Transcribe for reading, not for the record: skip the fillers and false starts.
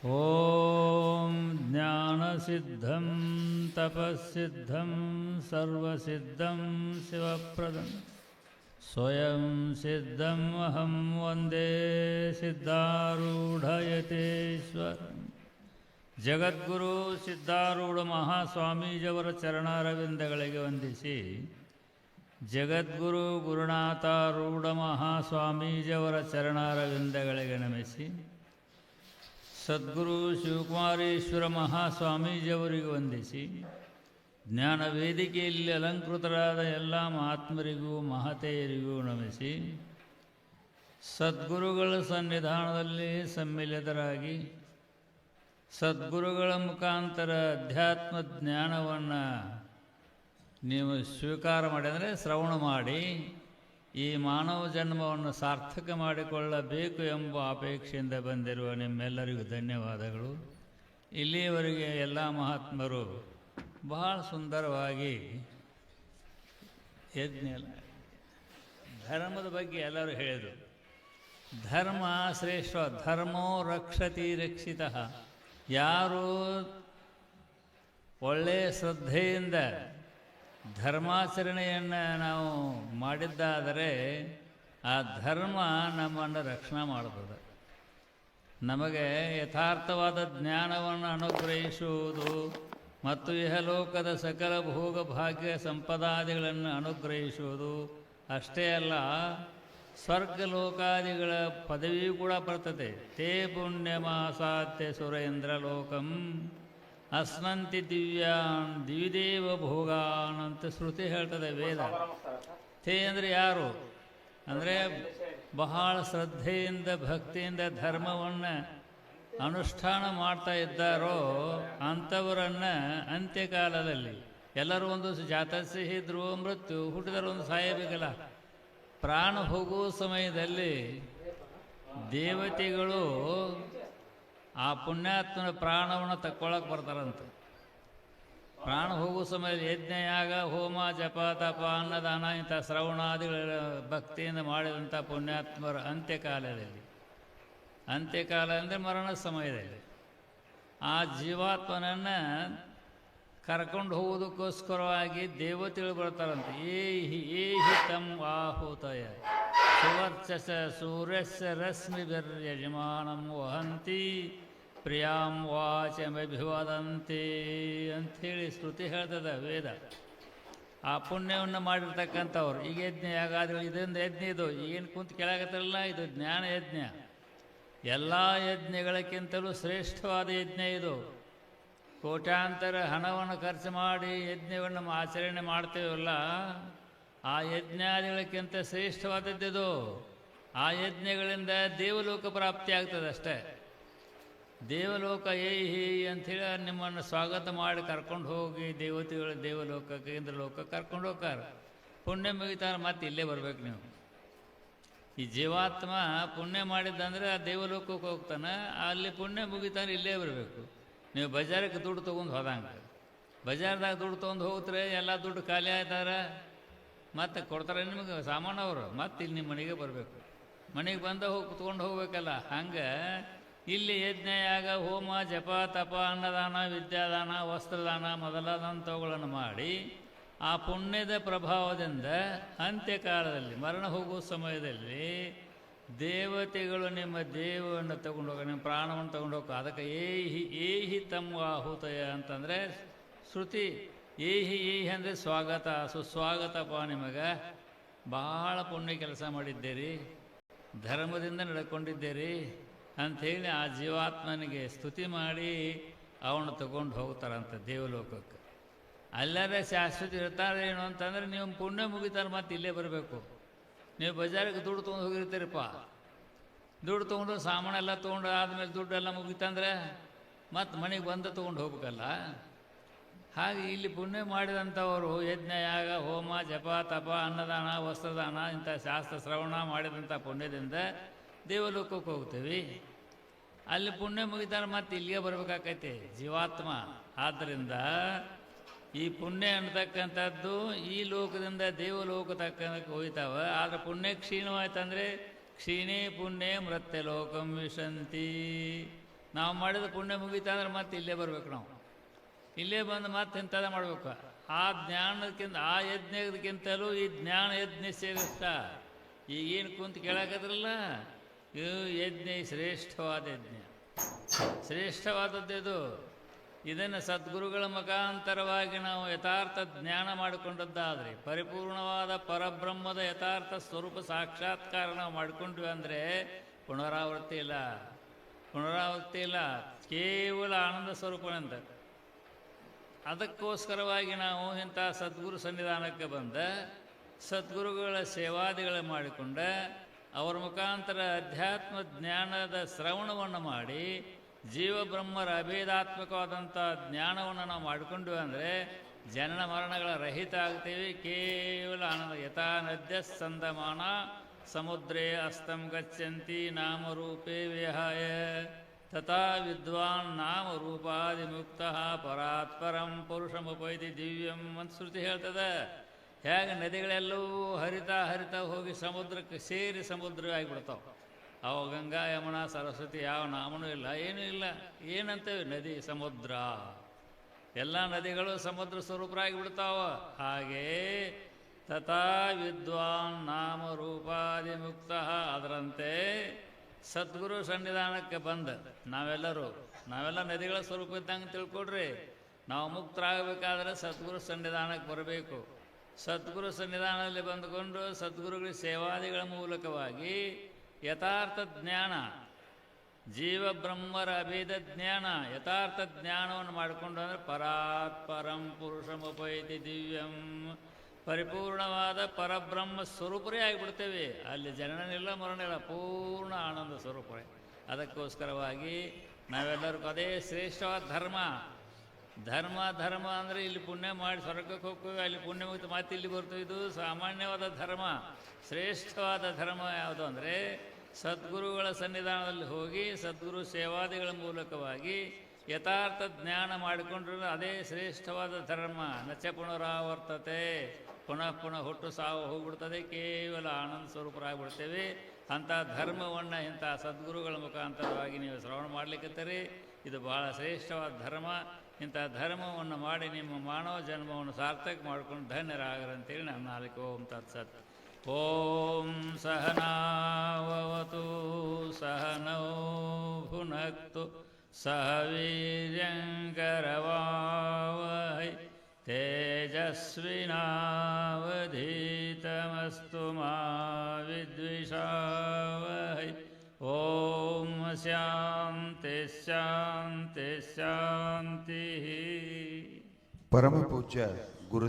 ಓಂ ಜ್ಞಾನಸಿದ್ಧಂ ತಪಸ್ಸಿದ್ಧಂ ಸರ್ವಸಿದ್ಧಂ ಶಿವಪ್ರದಂ ಸ್ವಯಂ ಸಿದ್ಧಂ ಅಹಂ ವಂದೇ ಸಿದ್ಧಾರೂಢಯತೇಶ್ವರಂ. ಜಗದ್ಗುರು ಸಿದ್ಧಾರೂಢ ಮಹಾಸ್ವಾಮೀಜಿಯವರ ಚರಣಾರವಿಂದಗಳಿಗೆ ವಂದಿಸಿ, ಜಗದ್ಗುರು ಗುರುನಾಥಾರೂಢ ಮಹಾಸ್ವಾಮೀಜಿಯವರ ಚರಣಾರವಿಂದಗಳಿಗೆ ನಮಿಸಿ, ಸದ್ಗುರು ಶಿವಕುಮಾರೇಶ್ವರ ಮಹಾಸ್ವಾಮೀಜಿಯವರಿಗೆ ವಂದಿಸಿ, ಜ್ಞಾನ ವೇದಿಕೆಯಲ್ಲಿ ಅಲಂಕೃತರಾದ ಎಲ್ಲ ಮಹಾತ್ಮರಿಗೂ ಮಹತೆಯರಿಗೂ ನಮಿಸಿ, ಸದ್ಗುರುಗಳ ಸನ್ನಿಧಾನದಲ್ಲಿ ಸಮ್ಮಿಲಿತರಾಗಿ ಸದ್ಗುರುಗಳ ಮುಖಾಂತರ ಅಧ್ಯಾತ್ಮ ಜ್ಞಾನವನ್ನು ನೀವು ಸ್ವೀಕಾರ ಮಾಡಿ, ಅಂದರೆ ಶ್ರವಣ ಮಾಡಿ ಈ ಮಾನವ ಜನ್ಮವನ್ನು ಸಾರ್ಥಕ ಮಾಡಿಕೊಳ್ಳಬೇಕು ಎಂಬ ಅಪೇಕ್ಷೆಯಿಂದ ಬಂದಿರುವ ನಿಮ್ಮೆಲ್ಲರಿಗೂ ಧನ್ಯವಾದಗಳು. ಇಲ್ಲಿಯವರೆಗೆ ಎಲ್ಲ ಮಹಾತ್ಮರು ಬಹಳ ಸುಂದರವಾಗಿ ಧರ್ಮದ ಬಗ್ಗೆ ಎಲ್ಲರೂ ಹೇಳಿದರು. ಧರ್ಮ ಶ್ರೇಷ್ಠ, ಧರ್ಮೋ ರಕ್ಷತಿ ರಕ್ಷಿತಃ. ಯಾರು ಒಳ್ಳೆಯ ಶ್ರದ್ಧೆಯಿಂದ ಧರ್ಮಾಚರಣೆಯನ್ನು ನಾವು ಮಾಡಿದ್ದಾದರೆ ಆ ಧರ್ಮ ನಮ್ಮನ್ನು ರಕ್ಷಣೆ ಮಾಡುತ್ತದೆ. ನಮಗೆ ಯಥಾರ್ಥವಾದ ಜ್ಞಾನವನ್ನು ಅನುಗ್ರಹಿಸುವುದು ಮತ್ತು ಇಹಲೋಕದ ಸಕಲ ಭೋಗ ಭಾಗ್ಯ ಸಂಪದಾದಿಗಳನ್ನು ಅನುಗ್ರಹಿಸುವುದು ಅಷ್ಟೇ ಅಲ್ಲ, ಸ್ವರ್ಗಲೋಕಾದಿಗಳ ಪದವಿಯೂ ಕೂಡ ಬರ್ತದೆ. ತೇ ಪುಣ್ಯಮಾಸಾತ್ಯ ಸುರೇಂದ್ರ ಲೋಕಂ ಅಸ್ನಂತಿ ದಿವ್ಯಾನ್ ದಿವಿದೇವ ಭೋಗಾನ್ ಅಂತ ಶ್ರುತಿ ಹೇಳ್ತದೆ ವೇದ. ತೇ ಅಂದರೆ ಯಾರು ಅಂದರೆ ಬಹಳ ಶ್ರದ್ಧೆಯಿಂದ ಭಕ್ತಿಯಿಂದ ಧರ್ಮವನ್ನು ಅನುಷ್ಠಾನ ಮಾಡ್ತಾ ಇದ್ದಾರೋ ಅಂಥವರನ್ನು ಅಂತ್ಯಕಾಲದಲ್ಲಿ ಎಲ್ಲರೂ ಒಂದು ಜಾತಸ್ಯ ಧ್ರುವ ಮೃತ್ಯು, ಹುಟ್ಟಿದರೂ ಒಂದು ಸಾಯಬೇಕಲ್ಲ, ಪ್ರಾಣ ಹೋಗುವ ಸಮಯದಲ್ಲಿ ದೇವತೆಗಳು ಆ ಪುಣ್ಯಾತ್ಮನ ಪ್ರಾಣವನ್ನು ತಕ್ಕೊಳ್ಳೋಕೆ ಬರ್ತಾರಂತೆ. ಪ್ರಾಣ ಹೋಗುವ ಸಮಯದಲ್ಲಿ ಯಜ್ಞ, ಯಾಗ, ಹೋಮ, ಜಪ, ತಪ, ಅನ್ನದಾನ ಇಂಥ ಶ್ರವಣಾದಿಗಳ ಭಕ್ತಿಯಿಂದ ಮಾಡಿದಂಥ ಪುಣ್ಯಾತ್ಮರ ಅಂತ್ಯಕಾಲ ಅಂದರೆ ಮರಣ ಸಮಯದಲ್ಲಿ ಆ ಜೀವಾತ್ಮನನ್ನು ಕರ್ಕೊಂಡು ಹೋಗೋದಕ್ಕೋಸ್ಕರವಾಗಿ ದೇವತೆಗಳು ಬರ್ತಾರಂತೆ. ಏಹಿ ತಂ ಆಹುತಯ ಸುವರ್ಚಸ ಸೂರ್ಯಸ್ಯ ರಶ್ಮಿಭಿರ್ಯಜಮಾನಂ ವಹಂತಿ ಪ್ರಿಯಾಂ ವಾಚಮಭಿವದಂತಿ ಅಂಥೇಳಿ ಶ್ರುತಿ ಹೇಳ್ತದೆ ವೇದ. ಆ ಪುಣ್ಯವನ್ನು ಮಾಡಿರ್ತಕ್ಕಂಥವ್ರು ಈಗ ಯಜ್ಞ ಯಾಗಾದಿಗಳು ಇದರಿಂದ ಯಜ್ಞ, ಇದು ಏನು ಕುಂತು ಕೇಳಾಗತ್ತಲ್ಲ, ಇದು ಜ್ಞಾನ ಯಜ್ಞ. ಎಲ್ಲ ಯಜ್ಞಗಳಕ್ಕಿಂತಲೂ ಶ್ರೇಷ್ಠವಾದ ಯಜ್ಞ ಇದು. ಕೋಟ್ಯಾಂತರ ಹಣವನ್ನು ಖರ್ಚು ಮಾಡಿ ಯಜ್ಞವನ್ನು ಆಚರಣೆ ಮಾಡ್ತೇವಲ್ಲ, ಆ ಯಜ್ಞಾದಿಗಳಕ್ಕಿಂತ ಶ್ರೇಷ್ಠವಾದದ್ದಿದು. ಆ ಯಜ್ಞಗಳಿಂದ ದೇವಲೋಕ ಪ್ರಾಪ್ತಿ ಆಗ್ತದೆ ಅಷ್ಟೇ. ದೇವಲೋಕ ಏಹಿ ಅಂಥೇಳಿ ನಿಮ್ಮನ್ನು ಸ್ವಾಗತ ಮಾಡಿ ಕರ್ಕೊಂಡು ಹೋಗಿ ದೇವತೆಗಳು ದೇವಲೋಕಕ್ಕೆ ಇಂದ್ರಲೋಕಕ್ಕೆ ಕರ್ಕೊಂಡು ಹೋಗ್ತಾರೆ. ಪುಣ್ಯ ಮುಗಿತಾರೆ ಮತ್ತೆ ಇಲ್ಲೇ ಬರ್ಬೇಕು ನೀವು. ಈ ಜೀವಾತ್ಮ ಪುಣ್ಯ ಮಾಡಿದ್ದಂದರೆ ಆ ದೇವಲೋಕಕ್ಕೆ ಹೋಗ್ತಾನೆ, ಅಲ್ಲಿ ಪುಣ್ಯ ಮುಗಿತಾನೆ ಇಲ್ಲೇ ಬರಬೇಕು. ನೀವು ಬಜಾರಕ್ಕೆ ದುಡ್ಡು ತೊಗೊಂಡು ಹೋದಂಗೆ, ಬಜಾರ್ದಾಗ ದುಡ್ಡು ತೊಗೊಂಡು ಹೋಗ್ತಾರೆ, ಎಲ್ಲ ದುಡ್ಡು ಖಾಲಿ ಆಯ್ತಾರೆ, ಮತ್ತೆ ಕೊಡ್ತಾರೆ ನಿಮಗೆ ಸಾಮಾನು ಅವರು, ಮತ್ತೆ ಇಲ್ಲಿ ನಿಮ್ಮ ಮನೆಗೆ ಬರಬೇಕು. ಮನೆಗೆ ಬಂದ ತೊಗೊಂಡು ಹೋಗ್ಬೇಕಲ್ಲ. ಹಂಗೆ ಇಲ್ಲಿ ಯಜ್ಞ, ಯಾಗ, ಹೋಮ, ಜಪ, ತಪ, ಅನ್ನದಾನ, ವಿದ್ಯಾದಾನ, ವಸ್ತ್ರದಾನ ಮೊದಲಾದಂಥವುಗಳನ್ನು ಮಾಡಿ ಆ ಪುಣ್ಯದ ಪ್ರಭಾವದಿಂದ ಅಂತ್ಯಕಾಲದಲ್ಲಿ ಮರಣ ಹೋಗುವ ಸಮಯದಲ್ಲಿ ದೇವತೆಗಳು ನಿಮ್ಮ ದೇಹವನ್ನು ತಗೊಂಡೋಗ, ನಿಮ್ಮ ಪ್ರಾಣವನ್ನು ತಗೊಂಡೋಗ. ಅದಕ್ಕೆ ಏಹಿ ತಮ್ಮ ಆಹುತಯ ಅಂತಂದರೆ ಶ್ರುತಿ. ಏಹಿ ಅಂದರೆ ಸ್ವಾಗತ, ಸುಸ್ವಾಗತಪ್ಪ, ನಿಮಗೆ ಬಹಳ ಪುಣ್ಯ ಕೆಲಸ ಮಾಡಿದ್ದೀರಿ, ಧರ್ಮದಿಂದ ನಡ್ಕೊಂಡಿದ್ದೀರಿ ಅಂಥೇಳಿ ಆ ಜೀವಾತ್ಮನಿಗೆ ಸ್ತುತಿ ಮಾಡಿ ಅವನು ತಗೊಂಡು ಹೋಗ್ತಾರಂತೆ ದೇವಲೋಕಕ್ಕೆ. ಅಲ್ಲರೇ ಶಾಶ್ವತ ಇರ್ತಾರೆ. ಏನು ಅಂತಂದರೆ ನೀವು ಪುಣ್ಯ ಮುಗಿತಾರೆ ಮತ್ತೆ ಇಲ್ಲೇ ಬರಬೇಕು. ನೀವು ಬಜಾರಿಗೆ ದುಡ್ಡು ತೊಗೊಂಡು ಹೋಗಿರ್ತೀರಪ್ಪ, ದುಡ್ಡು ತೊಗೊಂಡು ಸಾಮಾನೆಲ್ಲ ತೊಗೊಂಡು ಆದಮೇಲೆ ದುಡ್ಡೆಲ್ಲ ಮುಗಿತಂದರೆ ಮತ್ತು ಮನೆಗೆ ಬಂದು ತೊಗೊಂಡು ಹೋಗ್ಬೇಕಲ್ಲ. ಹಾಗೆ ಇಲ್ಲಿ ಪುಣ್ಯ ಮಾಡಿದಂಥವರು ಯಜ್ಞ, ಯಾಗ, ಹೋಮ, ಜಪ, ತಪ, ಅನ್ನದಾನ, ವಸ್ತ್ರದಾನ ಇಂಥ ಶಾಸ್ತ್ರ ಶ್ರವಣ ಮಾಡಿದಂಥ ಪುಣ್ಯದಿಂದ ದೇವಲೋಕಕ್ಕೆ ಹೋಗ್ತೀವಿ. ಅಲ್ಲಿ ಪುಣ್ಯ ಮುಗಿತಾರೆ ಮತ್ತೆ ಇಲ್ಲಿಗೆ ಬರಬೇಕಾಕೈತಿ ಜೀವಾತ್ಮ. ಆದ್ದರಿಂದ ಈ ಪುಣ್ಯ ಅನ್ನತಕ್ಕಂಥದ್ದು ಈ ಲೋಕದಿಂದ ದೇವಲೋಕ ತಕ್ಕಂಥಕ್ಕೆ ಹೋಯ್ತಾವೆ. ಆದರೆ ಪುಣ್ಯ ಕ್ಷೀಣವಾಯ್ತಂದರೆ ಕ್ಷೀಣೇ ಪುಣ್ಯೇ ಮೃತ್ಯಲೋಕಂ ವಿಶಂತಿ. ನಾವು ಮಾಡಿದ ಪುಣ್ಯ ಮುಗೀತಂದ್ರೆ ಮತ್ತೆ ಇಲ್ಲೇ ಬರ್ಬೇಕು. ನಾವು ಇಲ್ಲೇ ಬಂದು ಮತ್ತೆ ಇಂಥದ ಮಾಡ್ಬೇಕು. ಆ ಜ್ಞಾನಕ್ಕಿಂತ ಆ ಯಜ್ಞಕ್ಕಿಂತಲೂ ಈ ಜ್ಞಾನ ಯಜ್ಞ ಸೇರಿಸ್ತ. ಈಗೇನು ಕುಂತು ಕೇಳಾಕದ್ರಲ್ಲ, ಇದು ಯಜ್ಞ ಶ್ರೇಷ್ಠವಾದ ಯಜ್ಞ, ಶ್ರೇಷ್ಠವಾದದ್ದು. ಇದನ್ನು ಸದ್ಗುರುಗಳ ಮುಖಾಂತರವಾಗಿ ನಾವು ಯಥಾರ್ಥ ಜ್ಞಾನ ಮಾಡಿಕೊಂಡದ್ದಾದರೆ, ಪರಿಪೂರ್ಣವಾದ ಪರಬ್ರಹ್ಮದ ಯಥಾರ್ಥ ಸ್ವರೂಪ ಸಾಕ್ಷಾತ್ಕಾರ ನಾವು ಮಾಡಿಕೊಂಡ್ವಿ ಅಂದರೆ ಪುನರಾವೃತ್ತಿ ಇಲ್ಲ, ಪುನರಾವೃತ್ತಿ ಇಲ್ಲ, ಕೇವಲ ಆನಂದ ಸ್ವರೂಪನಂತ. ಅದಕ್ಕೋಸ್ಕರವಾಗಿ ನಾವು ಇಂಥ ಸದ್ಗುರು ಸನ್ನಿಧಾನಕ್ಕೆ ಬಂದ ಸದ್ಗುರುಗಳ ಸೇವಾದಿಗಳ ಮಾಡಿಕೊಂಡ ಅವರ ಮುಖಾಂತರ ಅಧ್ಯಾತ್ಮ ಜ್ಞಾನದ ಶ್ರವಣವನ್ನು ಮಾಡಿ ಜೀವಬ್ರಹ್ಮರ ಅಭೇದಾತ್ಮಕವಾದಂಥ ಜ್ಞಾನವನ್ನು ನಾವು ಮಾಡಿಕೊಂಡ್ವಿ ಅಂದರೆ ಜನನ ಮರಣಗಳ ರಹಿತ ಆಗ್ತೀವಿ. ಕೇವಲ ಆನಂದ. ಯಥಾ ನದ್ಯ ಸಂದಮಾನ ಸಮುದ್ರೇ ಅಸ್ತಂ ಗಚ್ಚಂತಿ ನಾಮರೂಪೇ ವಿಹಾಯ ತಥಾ ವಿದ್ವಾನ್ ನಾಮರೂಪಾದಿ ಮುಕ್ತ ಪರಾತ್ಪರಂ ಪುರುಷಮುಪೈತಿ ದಿವ್ಯಂ ಅಂತ ಶ್ರುತಿ ಹೇಳ್ತದೆ. ಹೇಗೆ ನದಿಗಳೆಲ್ಲವೂ ಹರಿತಾ ಹರಿತಾ ಹೋಗಿ ಸಮುದ್ರಕ್ಕೆ ಸೇರಿ ಸಮುದ್ರ ಆಗಿಬಿಡ್ತಾವೆ. ಅವು ಗಂಗಾ ಯಮುನಾ ಸರಸ್ವತಿ ಯಾವ ನಾಮನೂ ಇಲ್ಲ, ಏನೂ ಇಲ್ಲ. ಏನಂತೇವೆ? ನದಿ, ಸಮುದ್ರ. ಎಲ್ಲ ನದಿಗಳು ಸಮುದ್ರ ಸ್ವರೂಪರಾಗಿ ಬಿಡ್ತಾವ. ಹಾಗೇ ತಥಾ ವಿದ್ವಾನ್ ನಾಮರೂಪಾದಿ ಮುಕ್ತ. ಅದರಂತೆ ಸದ್ಗುರು ಸನ್ನಿಧಾನಕ್ಕೆ ಬಂದ ನಾವೆಲ್ಲ ನದಿಗಳ ಸ್ವರೂಪ ಇದ್ದಂಗೆ ತಿಳ್ಕೊಡ್ರಿ. ನಾವು ಮುಕ್ತರಾಗಬೇಕಾದ್ರೆ ಸದ್ಗುರು ಸನ್ನಿಧಾನಕ್ಕೆ ಬರಬೇಕು. ಸದ್ಗುರು ಸನ್ನಿಧಾನದಲ್ಲಿ ಬಂದುಕೊಂಡು ಸದ್ಗುರುಗಳ ಸೇವಾದಿಗಳ ಮೂಲಕವಾಗಿ ಯಥಾರ್ಥ ಜ್ಞಾನ, ಜೀವ ಬ್ರಹ್ಮರ ಅಭೇದ ಜ್ಞಾನ, ಯಥಾರ್ಥ ಜ್ಞಾನವನ್ನು ಮಾಡಿಕೊಂಡು ಅಂದರೆ ಪರಾತ್ಪರಂ ಪುರುಷಮುಪೈತಿ ದಿವ್ಯಂ, ಪರಿಪೂರ್ಣವಾದ ಪರಬ್ರಹ್ಮ ಸ್ವರೂಪರೇ ಆಗಿಬಿಡ್ತೇವೆ. ಅಲ್ಲಿ ಜನನಿಲ್ಲ ಮರಣವಿಲ್ಲ, ಪೂರ್ಣ ಆನಂದ ಸ್ವರೂಪರೇ. ಅದಕ್ಕೋಸ್ಕರವಾಗಿ ನಾವೆಲ್ಲರಿಗೂ ಅದೇ ಶ್ರೇಷ್ಠವಾದ ಧರ್ಮ ಅಂದರೆ ಇಲ್ಲಿ ಪುಣ್ಯ ಮಾಡಿ ಸ್ವರ್ಗಕ್ಕೆ ಹೋಗ್ತೀವಿ, ಅಲ್ಲಿ ಪುಣ್ಯ ಮುಗಿತು ಮತ್ತೆ ಇಲ್ಲಿ ಬರ್ತೀವಿ. ಇದು ಸಾಮಾನ್ಯವಾದ ಧರ್ಮ. ಶ್ರೇಷ್ಠವಾದ ಧರ್ಮ ಯಾವುದು ಅಂದರೆ ಸದ್ಗುರುಗಳ ಸನ್ನಿಧಾನದಲ್ಲಿ ಹೋಗಿ ಸದ್ಗುರು ಸೇವಾದಿಗಳ ಮೂಲಕವಾಗಿ ಯಥಾರ್ಥ ಜ್ಞಾನ ಮಾಡಿಕೊಂಡ್ರೆ ಅದೇ ಶ್ರೇಷ್ಠವಾದ ಧರ್ಮ. ನಚ ಪುನರಾವರ್ತತೆ, ಪುನಃ ಹುಟ್ಟು ಸಾವು ಹೋಗ್ಬಿಡ್ತದೆ. ಕೇವಲ ಆನಂದ ಸ್ವರೂಪರಾಗ್ಬಿಡ್ತೇವೆ. ಅಂಥ ಧರ್ಮವನ್ನು ಇಂಥ ಸದ್ಗುರುಗಳ ಮುಖಾಂತರವಾಗಿ ನೀವು ಶ್ರವಣ ಮಾಡಲಿಕ್ಕತ್ತೀರಿ. ಇದು ಬಹಳ ಶ್ರೇಷ್ಠವಾದ ಧರ್ಮ. ಇಂಥ ಧರ್ಮವನ್ನು ಮಾಡಿ ನಿಮ್ಮ ಮಾನವ ಜನ್ಮವನ್ನು ಸಾರ್ಥಕ ಮಾಡಿಕೊಂಡು ಧನ್ಯರಾಗರಂತೇಳಿ ನಾನು ನಾಲ್ಕು ಓಂ ತತ್ಸತ್. ಓಂ ಸಹನಾವವತು ಸಹನೌ ಭುನಕ್ತು ಸಹ ವೀರ್ಯಂಕರವಾವಹೈ ತೇಜಸ್ವಿನಾವಧೀತಮಸ್ತು ಮಾ ವಿದ್ವಿಷಾವಹೈ. ಓಂ ಶಾಂತಿ ಶಾಂತಿ ಶಾಂತಿ. ಪರಮ ಪೂಜ್ಯ ಗುರು